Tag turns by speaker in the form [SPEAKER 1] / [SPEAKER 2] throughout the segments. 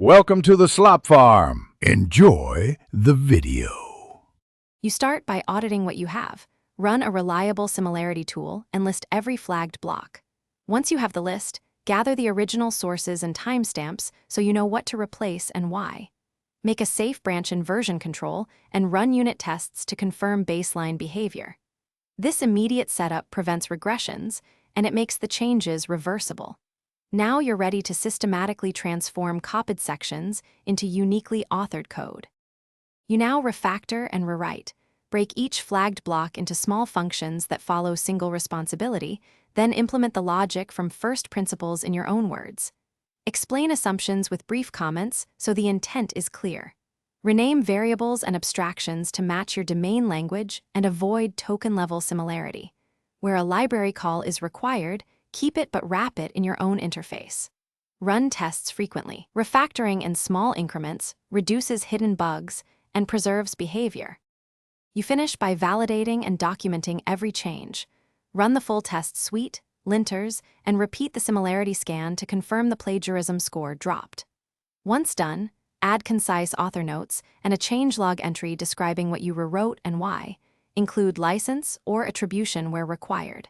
[SPEAKER 1] Welcome to the Slop Farm. Enjoy the video.
[SPEAKER 2] You start by auditing what you have. Run a reliable similarity tool and list every flagged block. Once you have the list, gather the original sources and timestamps so you know what to replace and why. Make a safe branch in version control and run unit tests to confirm baseline behavior. This immediate setup prevents regressions, and it makes the changes reversible. Now you're ready to systematically transform copied sections into uniquely authored code. You now refactor and rewrite. Break each flagged block into small functions that follow single responsibility, then implement the logic from first principles in your own words. Explain assumptions with brief comments so the intent is clear. Rename variables and abstractions to match your domain language and avoid token-level similarity. Where a library call is required, keep it but wrap it in your own interface. Run tests frequently. Refactoring in small increments reduces hidden bugs and preserves behavior. You finish by validating and documenting every change. Run the full test suite, linters, and repeat the similarity scan to confirm the plagiarism score dropped. Once done, add concise author notes and a changelog entry describing what you rewrote and why. Include license or attribution where required.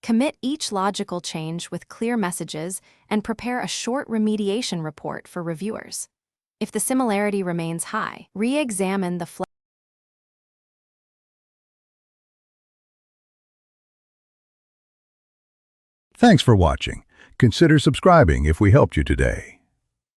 [SPEAKER 2] Commit each logical change with clear messages and prepare a short remediation report for reviewers. If the similarity remains high, re-examine the
[SPEAKER 1] Thanks for watching. Consider subscribing if we helped you today.